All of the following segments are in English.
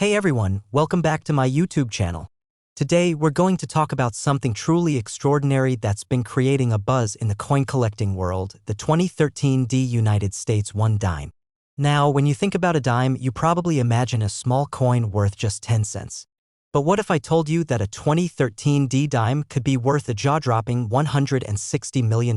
Hey everyone, welcome back to my YouTube channel. Today we're going to talk about something truly extraordinary that's been creating a buzz in the coin collecting world, the 2013 United States 1 dime. Now, when you think about a dime, you probably imagine a small coin worth just 10 cents. But what if I told you that a 2013 dime could be worth a jaw-dropping $160 million?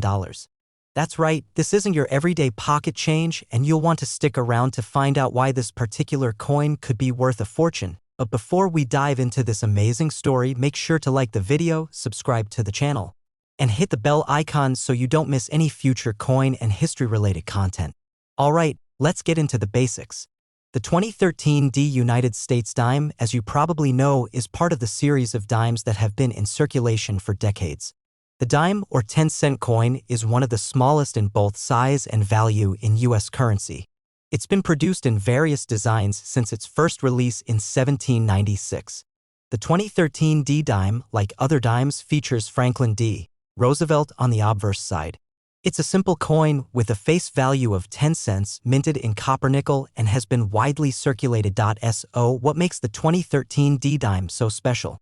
That's right, this isn't your everyday pocket change, and you'll want to stick around to find out why this particular coin could be worth a fortune. But before we dive into this amazing story, make sure to like the video, subscribe to the channel, and hit the bell icon so you don't miss any future coin and history-related content. Alright, let's get into the basics. The 2013 United States dime, as you probably know, is part of the series of dimes that have been in circulation for decades. The dime, or 10-cent coin, is one of the smallest in both size and value in U.S. currency. It's been produced in various designs since its first release in 1796. The 2013 dime, like other dimes, features Franklin D. Roosevelt on the obverse side. It's a simple coin with a face value of 10 cents, minted in copper nickel, and has been widely circulated. What makes the 2013 dime so special?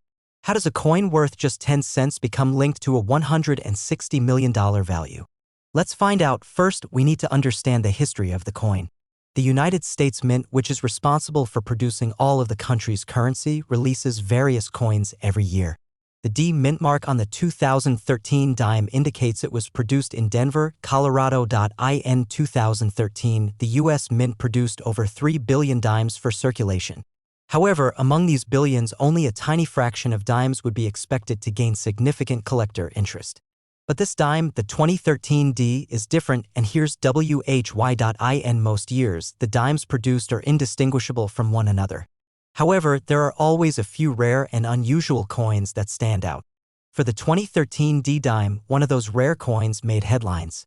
How does a coin worth just 10 cents become linked to a $160 million value? Let's find out. First, we need to understand the history of the coin. The United States Mint, which is responsible for producing all of the country's currency, releases various coins every year. The D mint mark on the 2013 dime indicates it was produced in Denver, Colorado. In 2013, the U.S. Mint produced over 3 billion dimes for circulation. However, among these billions, only a tiny fraction of dimes would be expected to gain significant collector interest. But this dime, the 2013 D, is different, and here's why. In most years, the dimes produced are indistinguishable from one another. However, there are always a few rare and unusual coins that stand out. For the 2013 dime, one of those rare coins made headlines.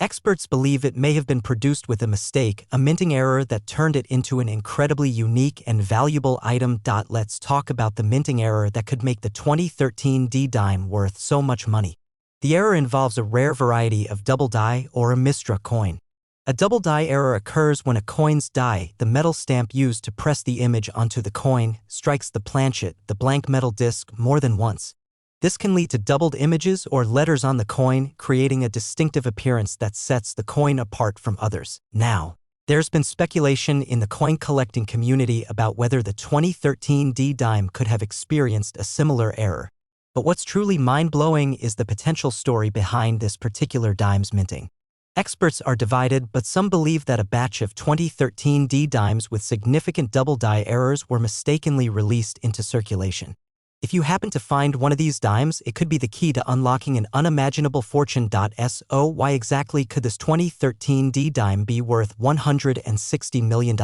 Experts believe it may have been produced with a mistake, a minting error that turned it into an incredibly unique and valuable item. Let's talk about the minting error that could make the 2013 dime worth so much money. The error involves a rare variety of double die, or a misstruck coin. A double die error occurs when a coin's die, the metal stamp used to press the image onto the coin, strikes the planchet, the blank metal disc, more than once. This can lead to doubled images or letters on the coin, creating a distinctive appearance that sets the coin apart from others. Now, there's been speculation in the coin collecting community about whether the 2013 dime could have experienced a similar error. But what's truly mind-blowing is the potential story behind this particular dime's minting. Experts are divided, but some believe that a batch of 2013 dimes with significant double die errors were mistakenly released into circulation. If you happen to find one of these dimes, it could be the key to unlocking an unimaginable fortune. Why exactly could this 2013 dime be worth $160 million?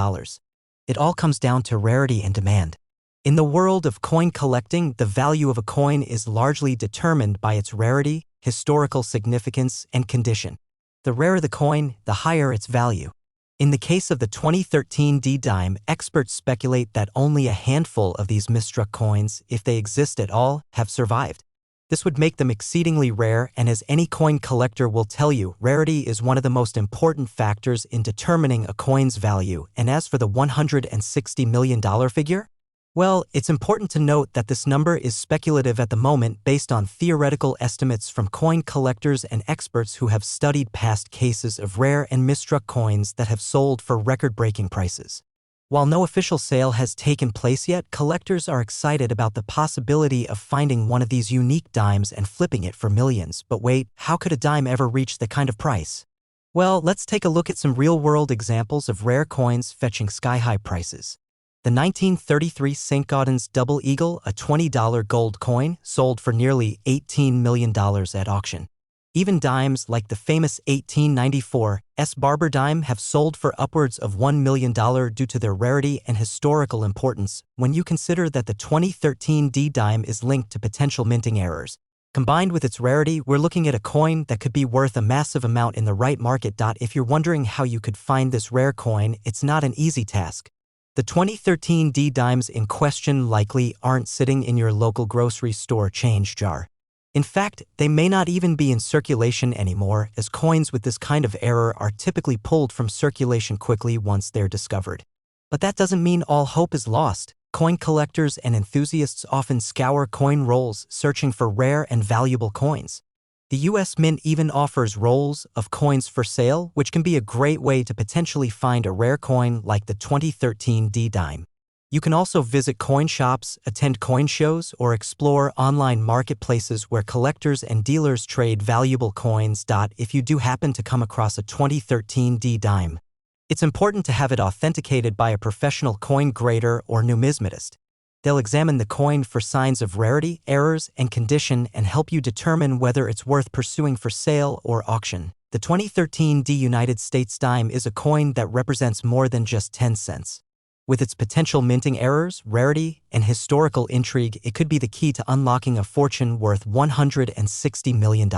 It all comes down to rarity and demand. In the world of coin collecting, the value of a coin is largely determined by its rarity, historical significance, and condition. The rarer the coin, the higher its value. In the case of the 2013 dime, experts speculate that only a handful of these misstruck coins, if they exist at all, have survived. This would make them exceedingly rare, and as any coin collector will tell you, rarity is one of the most important factors in determining a coin's value. And as for the $160 million figure? Well, it's important to note that this number is speculative at the moment based on theoretical estimates from coin collectors and experts who have studied past cases of rare and misstruck coins that have sold for record-breaking prices. While no official sale has taken place yet, collectors are excited about the possibility of finding one of these unique dimes and flipping it for millions. But wait, how could a dime ever reach that kind of price? Well, let's take a look at some real-world examples of rare coins fetching sky-high prices. The 1933 St. Gaudens Double Eagle, a $20 gold coin, sold for nearly $18 million at auction. Even dimes like the famous 1894 Barber dime have sold for upwards of $1 million due to their rarity and historical importance. When you consider that the 2013 dime is linked to potential minting errors, combined with its rarity, we're looking at a coin that could be worth a massive amount in the right market. If you're wondering how you could find this rare coin, it's not an easy task. The 2013 dimes in question likely aren't sitting in your local grocery store change jar. In fact, they may not even be in circulation anymore, as coins with this kind of error are typically pulled from circulation quickly once they're discovered. But that doesn't mean all hope is lost. Coin collectors and enthusiasts often scour coin rolls searching for rare and valuable coins. The US Mint even offers rolls of coins for sale, which can be a great way to potentially find a rare coin like the 2013 D-Dime. You can also visit coin shops, attend coin shows, or explore online marketplaces where collectors and dealers trade valuable coins. If you do happen to come across a 2013 D-Dime, it's important to have it authenticated by a professional coin grader or numismatist. They'll examine the coin for signs of rarity, errors, and condition and help you determine whether it's worth pursuing for sale or auction. The 2013 United States dime is a coin that represents more than just 10 cents. With its potential minting errors, rarity, and historical intrigue, it could be the key to unlocking a fortune worth $160 million.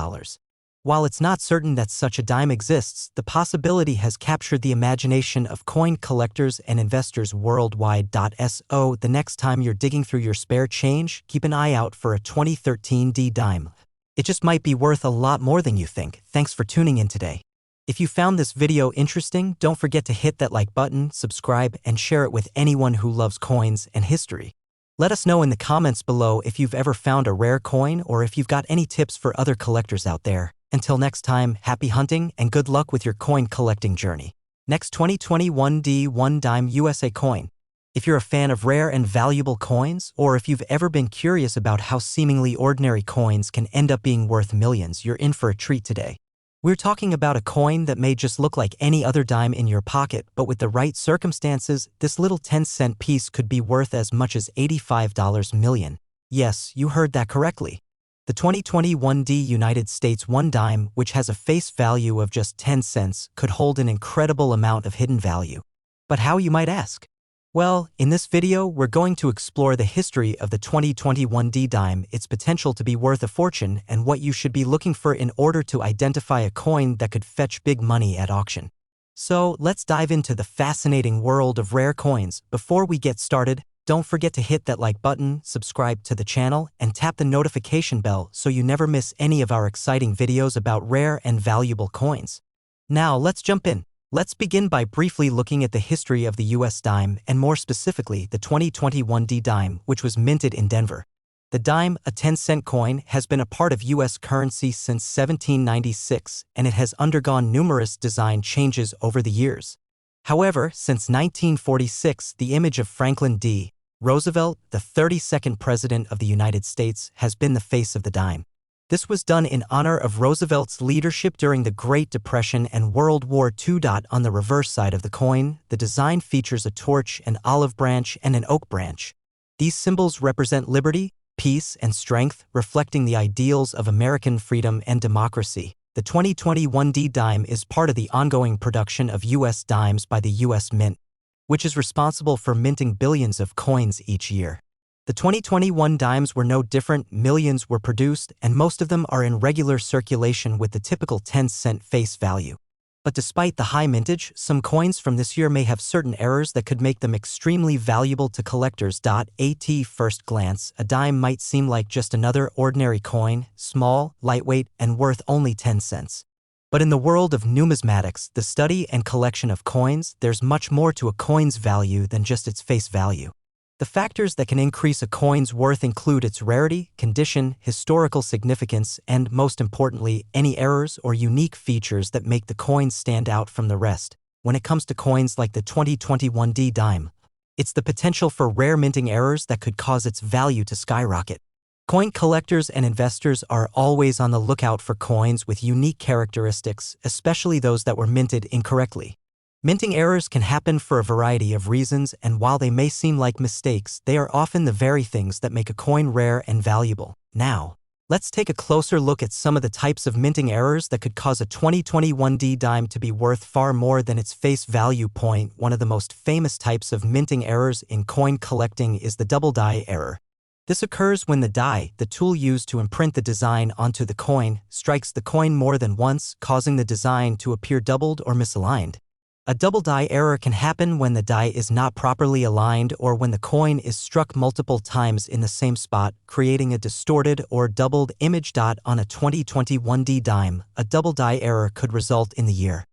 While it's not certain that such a dime exists, the possibility has captured the imagination of coin collectors and investors worldwide. So the next time you're digging through your spare change, keep an eye out for a 2013 D-Dime. It just might be worth a lot more than you think. Thanks for tuning in today. If you found this video interesting, don't forget to hit that like button, subscribe, and share it with anyone who loves coins and history. Let us know in the comments below if you've ever found a rare coin or if you've got any tips for other collectors out there. Until next time, happy hunting and good luck with your coin collecting journey. Next 2021 D1 Dime USA coin. If you're a fan of rare and valuable coins, or if you've ever been curious about how seemingly ordinary coins can end up being worth millions, you're in for a treat today. We're talking about a coin that may just look like any other dime in your pocket, but with the right circumstances, this little 10-cent piece could be worth as much as $85 million. Yes, you heard that correctly. The 2021 United States 1 dime, which has a face value of just 10 cents, could hold an incredible amount of hidden value. But how, you might ask? Well, in this video, we're going to explore the history of the 2021 D-Dime, its potential to be worth a fortune, and what you should be looking for in order to identify a coin that could fetch big money at auction. So, let's dive into the fascinating world of rare coins. Before we get started, don't forget to hit that like button, subscribe to the channel, and tap the notification bell so you never miss any of our exciting videos about rare and valuable coins. Now, let's jump in. Let's begin by briefly looking at the history of the US dime, and more specifically, the 2021 D-Dime, which was minted in Denver. The dime, a 10-cent coin, has been a part of US currency since 1796, and it has undergone numerous design changes over the years. However, since 1946, the image of Franklin D. Roosevelt, the 32nd President of the United States, has been the face of the dime. This was done in honor of Roosevelt's leadership during the Great Depression and World War II. On the reverse side of the coin, the design features a torch, an olive branch, and an oak branch. These symbols represent liberty, peace, and strength, reflecting the ideals of American freedom and democracy. The 2021 D-Dime is part of the ongoing production of US dimes by the US Mint, which is responsible for minting billions of coins each year. The 2021 dimes were no different. Millions were produced, and most of them are in regular circulation with the typical 10-cent face value. But despite the high mintage, some coins from this year may have certain errors that could make them extremely valuable to collectors. At first glance, a dime might seem like just another ordinary coin, small, lightweight, and worth only 10 cents. But in the world of numismatics, the study and collection of coins, there's much more to a coin's value than just its face value. The factors that can increase a coin's worth include its rarity, condition, historical significance, and, most importantly, any errors or unique features that make the coin stand out from the rest. When it comes to coins like the 2021 D-Dime, it's the potential for rare minting errors that could cause its value to skyrocket. Coin collectors and investors are always on the lookout for coins with unique characteristics, especially those that were minted incorrectly. Minting errors can happen for a variety of reasons, and while they may seem like mistakes, they are often the very things that make a coin rare and valuable. Now, let's take a closer look at some of the types of minting errors that could cause a 2021 D-Dime to be worth far more than its face value. One of the most famous types of minting errors in coin collecting is the double die error. This occurs when the die, the tool used to imprint the design onto the coin, strikes the coin more than once, causing the design to appear doubled or misaligned. A double die error can happen when the die is not properly aligned or when the coin is struck multiple times in the same spot, creating a distorted or doubled image. On a 2021 D-Dime, a double die error could result in the year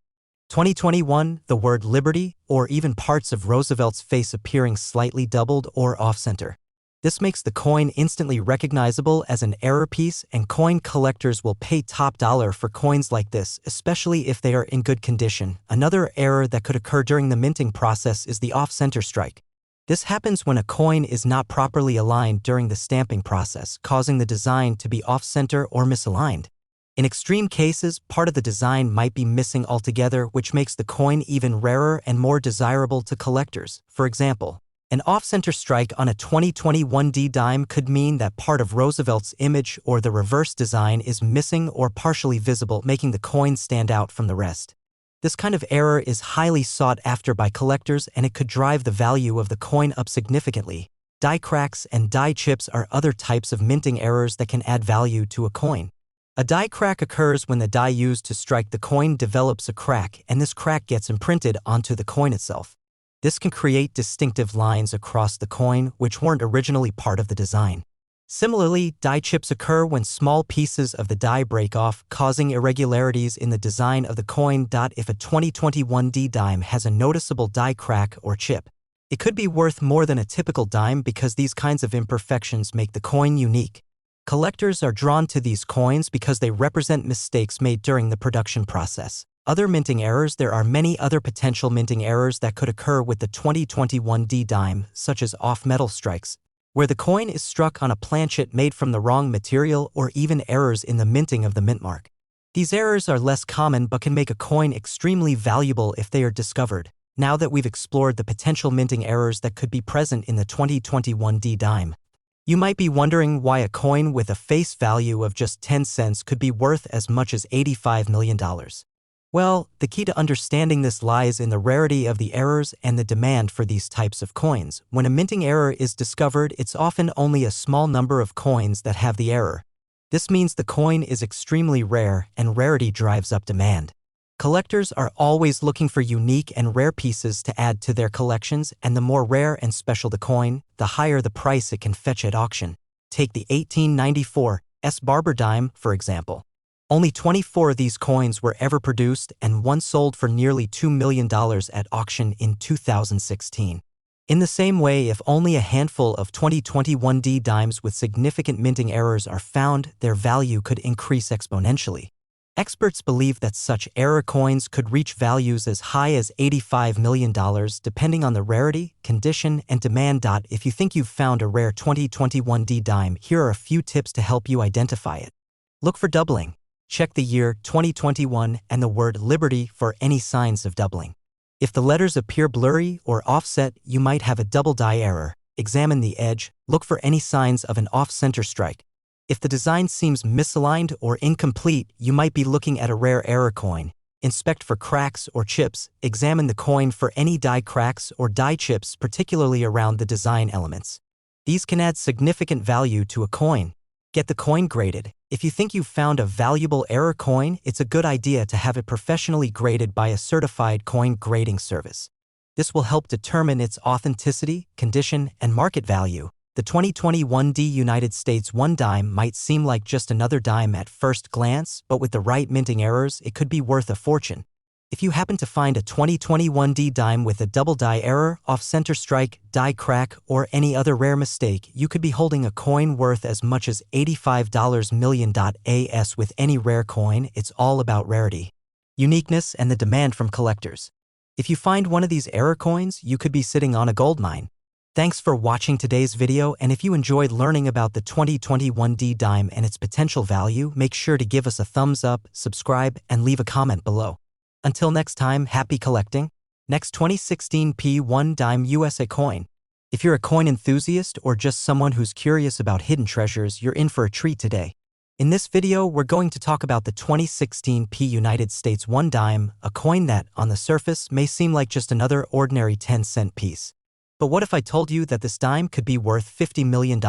2021, the word liberty, or even parts of Roosevelt's face appearing slightly doubled or off-center. This makes the coin instantly recognizable as an error piece, and coin collectors will pay top dollar for coins like this, especially if they are in good condition. Another error that could occur during the minting process is the off-center strike. This happens when a coin is not properly aligned during the stamping process, causing the design to be off-center or misaligned. In extreme cases, part of the design might be missing altogether, which makes the coin even rarer and more desirable to collectors. For example, an off-center strike on a 2021 dime could mean that part of Roosevelt's image or the reverse design is missing or partially visible, making the coin stand out from the rest. This kind of error is highly sought after by collectors, and it could drive the value of the coin up significantly. Die cracks and die chips are other types of minting errors that can add value to a coin. A die crack occurs when the die used to strike the coin develops a crack, and this crack gets imprinted onto the coin itself. This can create distinctive lines across the coin which weren't originally part of the design. Similarly, die chips occur when small pieces of the die break off, causing irregularities in the design of the coin. If a 2021 dime has a noticeable die crack or chip, it could be worth more than a typical dime because these kinds of imperfections make the coin unique. Collectors are drawn to these coins because they represent mistakes made during the production process. Other minting errors. There are many other potential minting errors that could occur with the 2021 dime, such as off-metal strikes, where the coin is struck on a planchet made from the wrong material, or even errors in the minting of the mint mark. These errors are less common but can make a coin extremely valuable if they are discovered. Now that we've explored the potential minting errors that could be present in the 2021 dime, you might be wondering why a coin with a face value of just 10 cents could be worth as much as $85 million. Well, the key to understanding this lies in the rarity of the errors and the demand for these types of coins. When a minting error is discovered, it's often only a small number of coins that have the error. This means the coin is extremely rare, and rarity drives up demand. Collectors are always looking for unique and rare pieces to add to their collections, and the more rare and special the coin, the higher the price it can fetch at auction. Take the 1894 Barber dime, for example. Only 24 of these coins were ever produced, and one sold for nearly $2 million at auction in 2016. In the same way, if only a handful of 2021 dimes with significant minting errors are found, their value could increase exponentially. Experts believe that such error coins could reach values as high as $85 million depending on the rarity, condition, and demand. If you think you've found a rare 2021 dime, here are a few tips to help you identify it. Look for doubling. Check the year 2021 and the word liberty for any signs of doubling. If the letters appear blurry or offset, you might have a double die error. Examine the edge. Look for any signs of an off-center strike. If the design seems misaligned or incomplete, you might be looking at a rare error coin. Inspect for cracks or chips. Examine the coin for any die cracks or die chips, particularly around the design elements. These can add significant value to a coin. Get the coin graded. If you think you've found a valuable error coin, it's a good idea to have it professionally graded by a certified coin grading service. This will help determine its authenticity, condition, and market value. The 2021 United States 1 dime might seem like just another dime at first glance, but with the right minting errors, it could be worth a fortune. If you happen to find a 2021 dime with a double die error, off-center strike, die crack, or any other rare mistake, you could be holding a coin worth as much as $85 million. As with any rare coin, it's all about rarity, uniqueness, and the demand from collectors. If you find one of these error coins, you could be sitting on a gold mine. Thanks for watching today's video, and if you enjoyed learning about the 2021 dime and its potential value, make sure to give us a thumbs up, subscribe, and leave a comment below. Until next time, happy collecting. Next 2016 P1 Dime USA coin. If you're a coin enthusiast or just someone who's curious about hidden treasures, you're in for a treat today. In this video, we're going to talk about the 2016 P United States 1 dime, a coin that, on the surface, may seem like just another ordinary 10-cent piece. But what if I told you that this dime could be worth $50 million?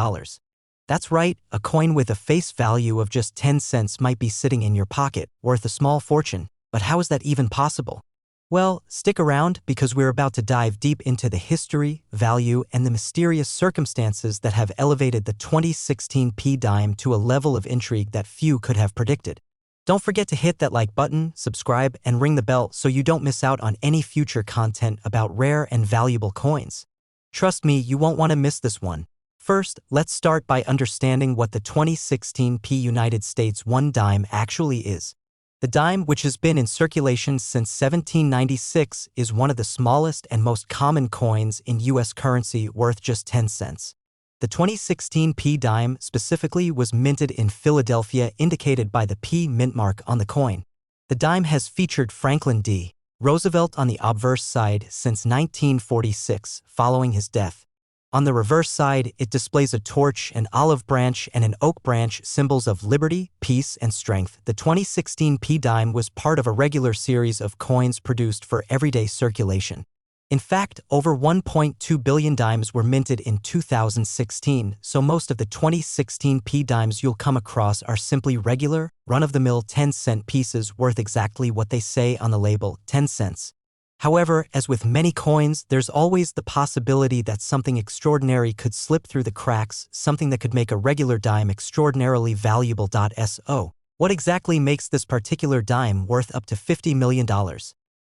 That's right, a coin with a face value of just 10 cents might be sitting in your pocket, worth a small fortune. But how is that even possible? Well, stick around because we're about to dive deep into the history, value, and the mysterious circumstances that have elevated the 2016 P dime to a level of intrigue that few could have predicted. Don't forget to hit that like button, subscribe, and ring the bell so you don't miss out on any future content about rare and valuable coins. Trust me, you won't want to miss this one. First, let's start by understanding what the 2016 United States $1 actually is. The dime, which has been in circulation since 1796, is one of the smallest and most common coins in U.S. currency, worth just 10 cents. The 2016 dime specifically was minted in Philadelphia, indicated by the P mint mark on the coin. The dime has featured Franklin D. Roosevelt on the obverse side since 1946, following his death. On the reverse side, it displays a torch, an olive branch, and an oak branch, symbols of liberty, peace, and strength. The 2016 dime was part of a regular series of coins produced for everyday circulation. In fact, over 1.2 billion dimes were minted in 2016, so most of the 2016 dimes you'll come across are simply regular, run-of-the-mill 10-cent pieces worth exactly what they say on the label, 10 cents. However, as with many coins, there's always the possibility that something extraordinary could slip through the cracks, something that could make a regular dime extraordinarily valuable. So, what exactly makes this particular dime worth up to $50 million?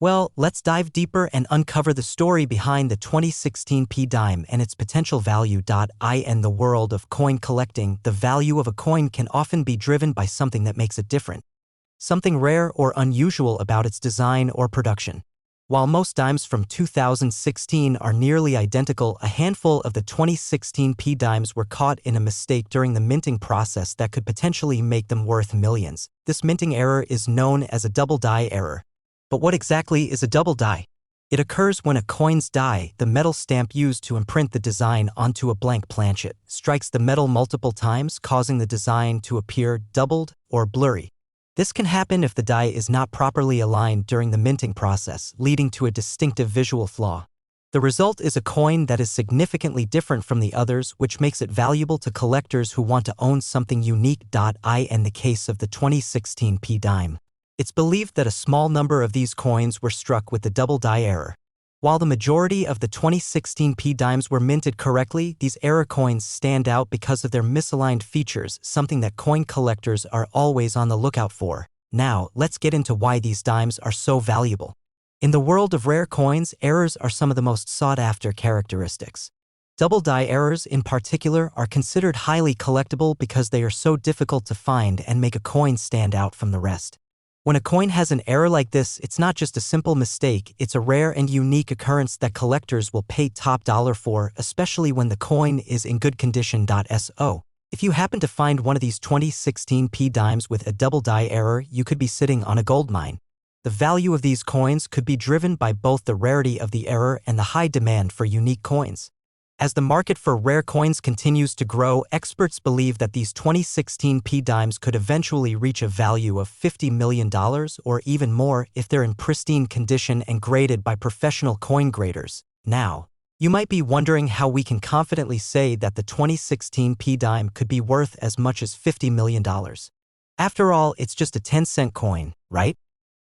Well, let's dive deeper and uncover the story behind the 2016 dime and its potential value. In the world of coin collecting, the value of a coin can often be driven by something that makes it different, something rare or unusual about its design or production. While most dimes from 2016 are nearly identical, a handful of the 2016 dimes were caught in a mistake during the minting process that could potentially make them worth millions. This minting error is known as a double die error. But what exactly is a double die? It occurs when a coin's die, the metal stamp used to imprint the design onto a blank planchet, strikes the metal multiple times, causing the design to appear doubled or blurry. This can happen if the die is not properly aligned during the minting process, leading to a distinctive visual flaw. The result is a coin that is significantly different from the others, which makes it valuable to collectors who want to own something unique. In the case of the 2016 dime, it's believed that a small number of these coins were struck with the double die error. While the majority of the 2016 dimes were minted correctly, these error coins stand out because of their misaligned features, something that coin collectors are always on the lookout for. Now, let's get into why these dimes are so valuable. In the world of rare coins, errors are some of the most sought-after characteristics. Double die errors, in particular, are considered highly collectible because they are so difficult to find and make a coin stand out from the rest. When a coin has an error like this, it's not just a simple mistake, it's a rare and unique occurrence that collectors will pay top dollar for, especially when the coin is in good condition. So, if you happen to find one of these 2016 dimes with a double die error, you could be sitting on a gold mine. The value of these coins could be driven by both the rarity of the error and the high demand for unique coins. As the market for rare coins continues to grow, experts believe that these 2016 dimes could eventually reach a value of $50 million or even more if they're in pristine condition and graded by professional coin graders. Now, you might be wondering how we can confidently say that the 2016 dime could be worth as much as $50 million. After all, it's just a 10-cent coin, right?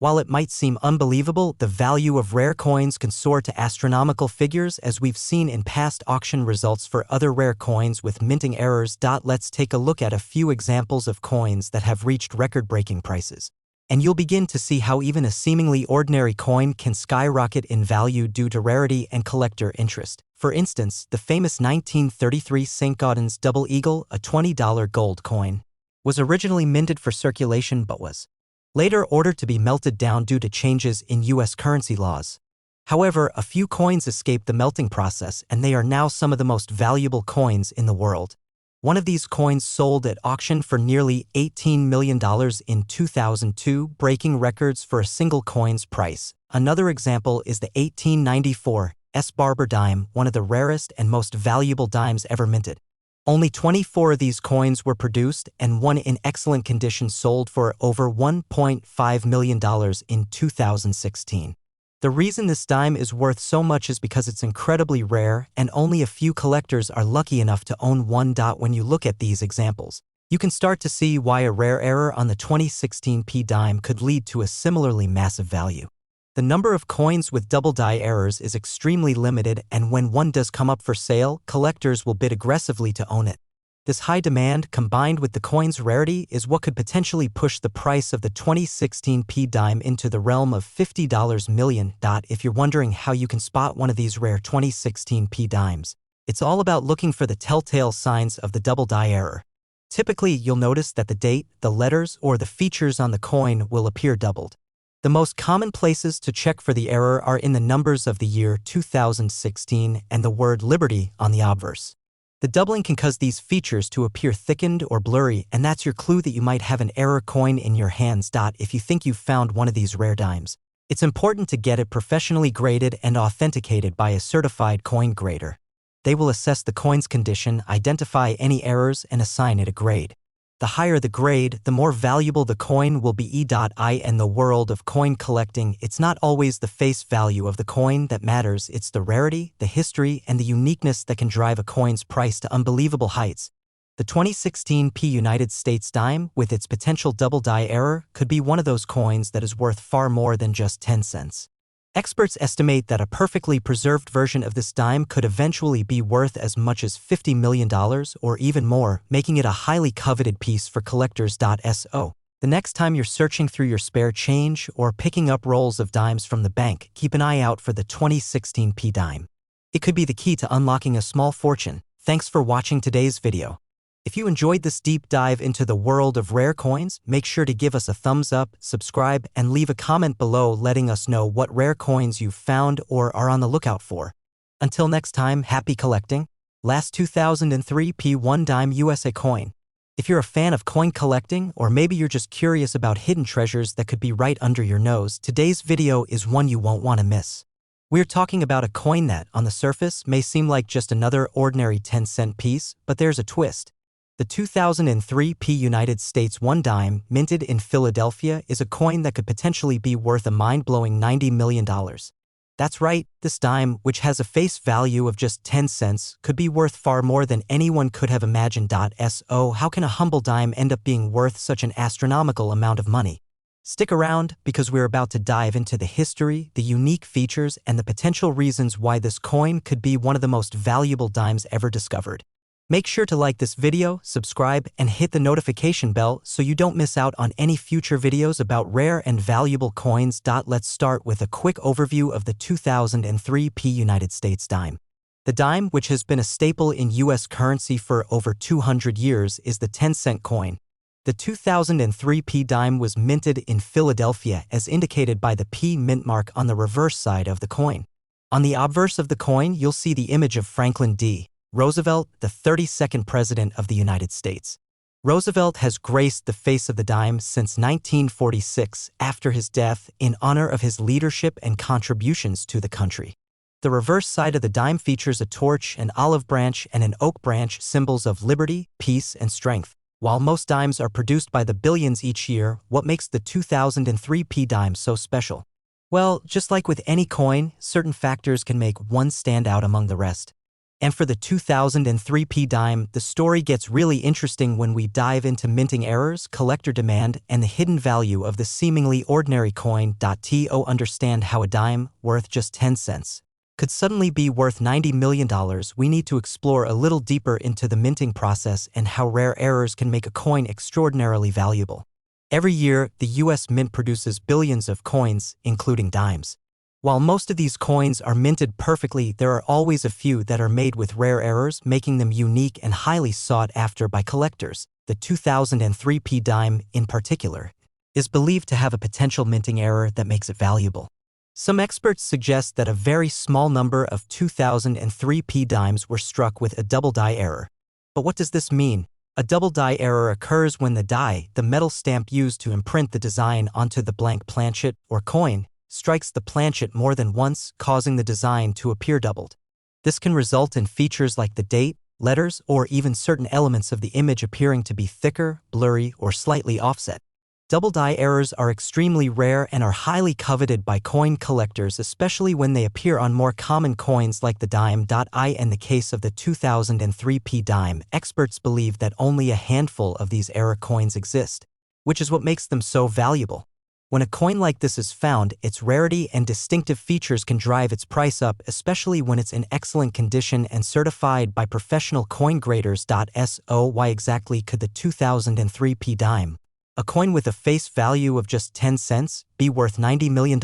While it might seem unbelievable, the value of rare coins can soar to astronomical figures, as we've seen in past auction results for other rare coins with minting errors. Let's take a look at a few examples of coins that have reached record-breaking prices. And you'll begin to see how even a seemingly ordinary coin can skyrocket in value due to rarity and collector interest. For instance, the famous 1933 St. Gaudens Double Eagle, a $20 gold coin, was originally minted for circulation but was later ordered to be melted down due to changes in U.S. currency laws. However, a few coins escaped the melting process, and they are now some of the most valuable coins in the world. One of these coins sold at auction for nearly $18 million in 2002, breaking records for a single coin's price. Another example is the 1894 Barber dime, one of the rarest and most valuable dimes ever minted. Only 24 of these coins were produced, and one in excellent condition sold for over $1.5 million in 2016. The reason this dime is worth so much is because it's incredibly rare, and only a few collectors are lucky enough to own one. When you look at these examples, you can start to see why a rare error on the 2016 dime could lead to a similarly massive value. The number of coins with double die errors is extremely limited, and when one does come up for sale, collectors will bid aggressively to own it. This high demand, combined with the coin's rarity, is what could potentially push the price of the 2016 P dime into the realm of $50 million. If you're wondering how you can spot one of these rare 2016 P dimes, it's all about looking for the telltale signs of the double die error. Typically, you'll notice that the date, the letters, or the features on the coin will appear doubled. The most common places to check for the error are in the numbers of the year 2016 and the word liberty on the obverse. The doubling can cause these features to appear thickened or blurry, and that's your clue that you might have an error coin in your hands. If you think you've found one of these rare dimes, it's important to get it professionally graded and authenticated by a certified coin grader. They will assess the coin's condition, identify any errors, and assign it a grade. The higher the grade, the more valuable the coin will be. In the world of coin collecting, it's not always the face value of the coin that matters, it's the rarity, the history, and the uniqueness that can drive a coin's price to unbelievable heights. The 2016 P United States dime, with its potential double die error, could be one of those coins that is worth far more than just 10 cents. Experts estimate that a perfectly preserved version of this dime could eventually be worth as much as $50 million or even more, making it a highly coveted piece for collectors. So, the next time you're searching through your spare change or picking up rolls of dimes from the bank, keep an eye out for the 2016 P dime. It could be the key to unlocking a small fortune. Thanks for watching today's video. If you enjoyed this deep dive into the world of rare coins, make sure to give us a thumbs up, subscribe, and leave a comment below letting us know what rare coins you've found or are on the lookout for. Until next time, happy collecting. Last 2003 P1 dime USA coin. If you're a fan of coin collecting, or maybe you're just curious about hidden treasures that could be right under your nose, today's video is one you won't want to miss. We're talking about a coin that, on the surface, may seem like just another ordinary 10-cent piece, but there's a twist. The 2003 P United States 1 dime, minted in Philadelphia, is a coin that could potentially be worth a mind-blowing $90 million. That's right, this dime, which has a face value of just 10 cents, could be worth far more than anyone could have imagined. So, how can a humble dime end up being worth such an astronomical amount of money? Stick around, because we're about to dive into the history, the unique features, and the potential reasons why this coin could be one of the most valuable dimes ever discovered. Make sure to like this video, subscribe, and hit the notification bell so you don't miss out on any future videos about rare and valuable coins. Let's start with a quick overview of the 2003 P United States dime. The dime, which has been a staple in U.S. currency for over 200 years, is the 10-cent coin. The 2003 P dime was minted in Philadelphia as indicated by the P mint mark on the reverse side of the coin. On the obverse of the coin, you'll see the image of Franklin D. Roosevelt, the 32nd President of the United States. Roosevelt has graced the face of the dime since 1946 after his death in honor of his leadership and contributions to the country. The reverse side of the dime features a torch, an olive branch, and an oak branch, symbols of liberty, peace, and strength. While most dimes are produced by the billions each year, what makes the 2003 P dime so special? Well, just like with any coin, certain factors can make one stand out among the rest. And for the 2003 P dime, the story gets really interesting when we dive into minting errors, collector demand, and the hidden value of the seemingly ordinary coin. To understand how a dime, worth just 10 cents, could suddenly be worth $90 million, we need to explore a little deeper into the minting process and how rare errors can make a coin extraordinarily valuable. Every year, the U.S. Mint produces billions of coins, including dimes. While most of these coins are minted perfectly, there are always a few that are made with rare errors, making them unique and highly sought after by collectors. The 2003 P dime, in particular, is believed to have a potential minting error that makes it valuable. Some experts suggest that a very small number of 2003 P dimes were struck with a double die error. But what does this mean? A double die error occurs when the die, the metal stamp used to imprint the design onto the blank planchet or coin, strikes the planchet more than once, causing the design to appear doubled. This can result in features like the date, letters, or even certain elements of the image appearing to be thicker, blurry, or slightly offset. Double die errors are extremely rare and are highly coveted by coin collectors, especially when they appear on more common coins like the dime. In the case of the 2003 P dime, experts believe that only a handful of these error coins exist, which is what makes them so valuable. When a coin like this is found, its rarity and distinctive features can drive its price up, especially when it's in excellent condition and certified by professional coin graders. So why exactly could the 2003 dime, a coin with a face value of just 10 cents, be worth $90 million?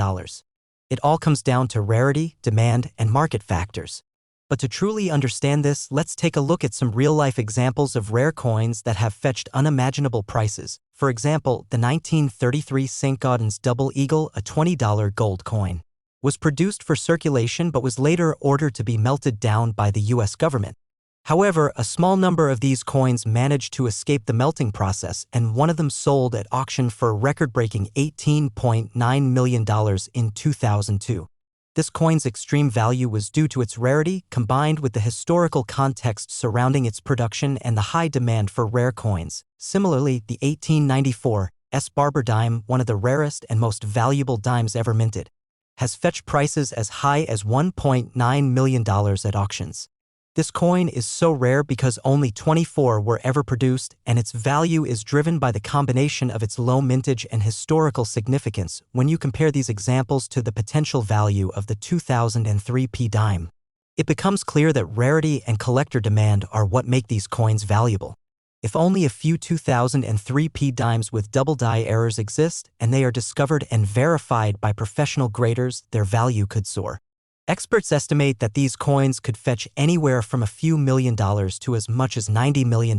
It all comes down to rarity, demand, and market factors. But to truly understand this, let's take a look at some real-life examples of rare coins that have fetched unimaginable prices. For example, the 1933 St. Gaudens Double Eagle, a $20 gold coin, was produced for circulation but was later ordered to be melted down by the US government. However, a small number of these coins managed to escape the melting process, and one of them sold at auction for a record-breaking $18.9 million in 2002. This coin's extreme value was due to its rarity, combined with the historical context surrounding its production and the high demand for rare coins. Similarly, the 1894 Barber Dime, one of the rarest and most valuable dimes ever minted, has fetched prices as high as $1.9 million at auctions. This coin is so rare because only 24 were ever produced, and its value is driven by the combination of its low mintage and historical significance. When you compare these examples to the potential value of the 2003 dime, it becomes clear that rarity and collector demand are what make these coins valuable. If only a few 2003 dimes with double die errors exist, and they are discovered and verified by professional graders, their value could soar. Experts estimate that these coins could fetch anywhere from a few $1,000,000 to as much as $90 million,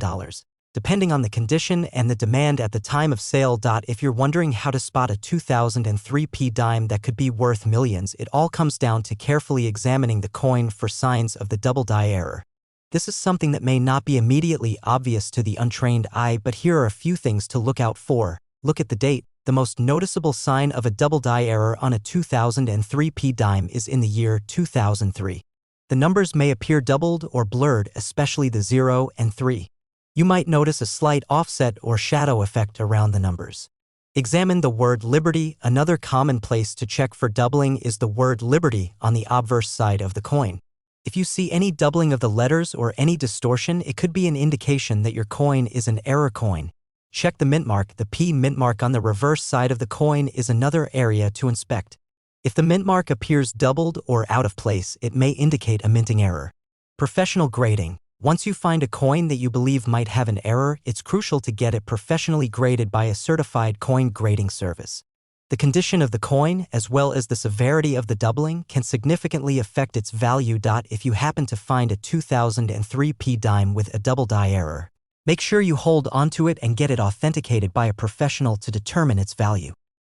depending on the condition and the demand at the time of sale. If you're wondering how to spot a 2003 dime that could be worth millions, it all comes down to carefully examining the coin for signs of the double die error. This is something that may not be immediately obvious to the untrained eye, but here are a few things to look out for. Look at the date. The most noticeable sign of a double die error on a 2003 dime is in the year 2003. The numbers may appear doubled or blurred, especially the 0 and 3. You might notice a slight offset or shadow effect around the numbers. Examine the word liberty. Another common place to check for doubling is the word liberty on the obverse side of the coin. If you see any doubling of the letters or any distortion, it could be an indication that your coin is an error coin. Check the mint mark. The mint mark on the reverse side of the coin is another area to inspect. If the mint mark appears doubled or out of place, it may indicate a minting error. Professional grading. Once you find a coin that you believe might have an error, it's crucial to get it professionally graded by a certified coin grading service. The condition of the coin, as well as the severity of the doubling, can significantly affect its value. If you happen to find a 2003 dime with a double die error, make sure you hold onto it and get it authenticated by a professional to determine its value.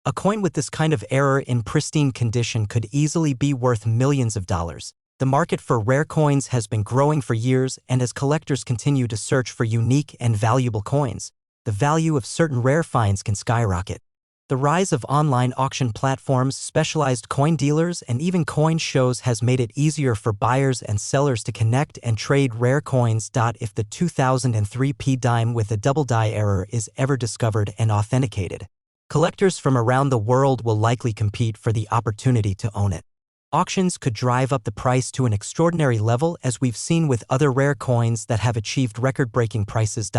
A coin with this kind of error in pristine condition could easily be worth millions of dollars. The market for rare coins has been growing for years, and as collectors continue to search for unique and valuable coins, the value of certain rare finds can skyrocket. The rise of online auction platforms, specialized coin dealers, and even coin shows has made it easier for buyers and sellers to connect and trade rare coins. If the 2003 dime with a double die error is ever discovered and authenticated, collectors from around the world will likely compete for the opportunity to own it. Auctions could drive up the price to an extraordinary level, as we've seen with other rare coins that have achieved record-breaking prices.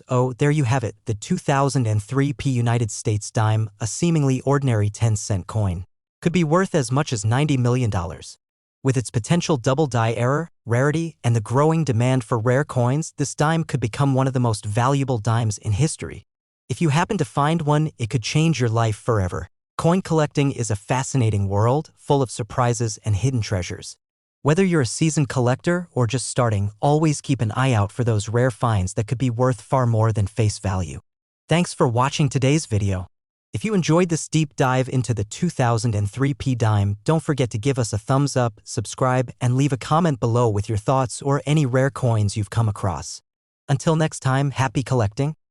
So there you have it, the 2003 United States dime, a seemingly ordinary 10-cent coin, could be worth as much as $90 million. With its potential double die error, rarity, and the growing demand for rare coins, this dime could become one of the most valuable dimes in history. If you happen to find one, it could change your life forever. Coin collecting is a fascinating world, full of surprises and hidden treasures. Whether you're a seasoned collector or just starting, always keep an eye out for those rare finds that could be worth far more than face value. Thanks for watching today's video. If you enjoyed this deep dive into the 2003 dime, don't forget to give us a thumbs up, subscribe, and leave a comment below with your thoughts or any rare coins you've come across. Until next time, happy collecting.